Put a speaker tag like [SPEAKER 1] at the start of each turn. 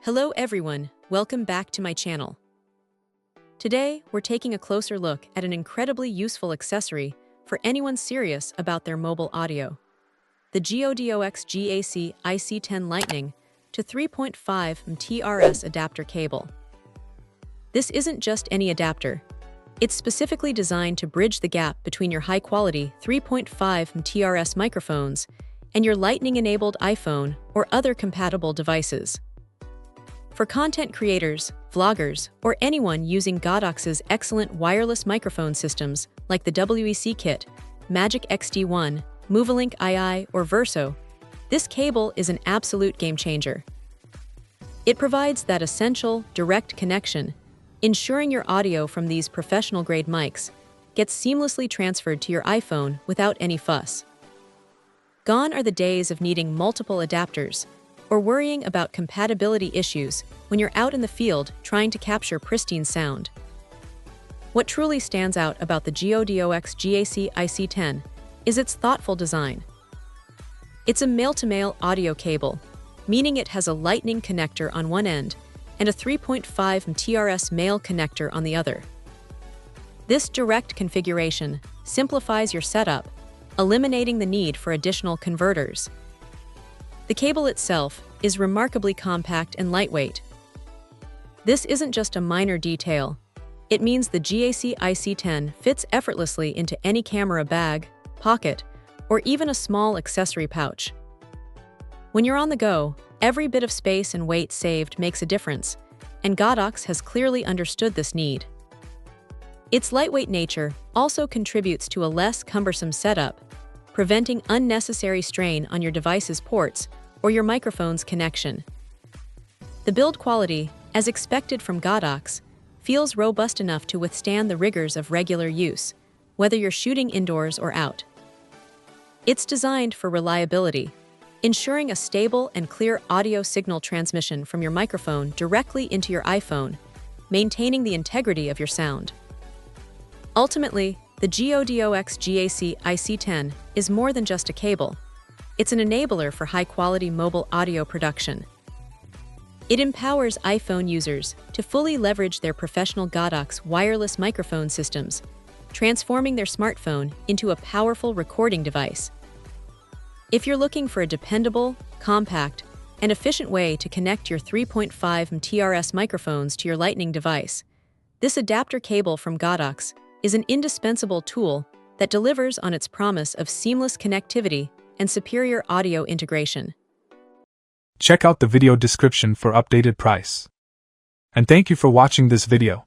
[SPEAKER 1] Hello everyone, welcome back to my channel. Today, we're taking a closer look at an incredibly useful accessory for anyone serious about their mobile audio. The GODOX GAC-IC10 Lightning to 3.5 TRS adapter cable. This isn't just any adapter. It's specifically designed to bridge the gap between your high-quality 3.5 TRS microphones and your Lightning-enabled iPhone or other compatible devices. For content creators, vloggers, or anyone using GODOX's excellent wireless microphone systems like the WEC Kit, Magic XD1, Movalink II, or Verso, this cable is an absolute game-changer. It provides that essential, direct connection, ensuring your audio from these professional-grade mics gets seamlessly transferred to your iPhone without any fuss. Gone are the days of needing multiple adapters or worrying about compatibility issues when you're out in the field trying to capture pristine sound. What truly stands out about the GODOX GAC-IC10 is its thoughtful design. It's a male-to-male audio cable, meaning it has a Lightning connector on one end and a 3.5 TRS male connector on the other. This direct configuration simplifies your setup, eliminating the need for additional converters. The cable itself is remarkably compact and lightweight. This isn't just a minor detail. It means the GAC-IC10 fits effortlessly into any camera bag, pocket, or even a small accessory pouch. When you're on the go, every bit of space and weight saved makes a difference, and GODOX has clearly understood this need. Its lightweight nature also contributes to a less cumbersome setup, preventing unnecessary strain on your device's ports or your microphone's connection. The build quality, as expected from GODOX, feels robust enough to withstand the rigors of regular use, whether you're shooting indoors or out. It's designed for reliability, ensuring a stable and clear audio signal transmission from your microphone directly into your iPhone, maintaining the integrity of your sound. Ultimately, the GODOX GAC-IC10 is more than just a cable. It's an enabler for high-quality mobile audio production. It empowers iPhone users to fully leverage their professional GODOX wireless microphone systems, transforming their smartphone into a powerful recording device. If you're looking for a dependable, compact, and efficient way to connect your 3.5 TRS microphones to your Lightning device, this adapter cable from GODOX is an indispensable tool that delivers on its promise of seamless connectivity and superior audio integration.
[SPEAKER 2] Check out the video description for updated price. And thank you for watching this video.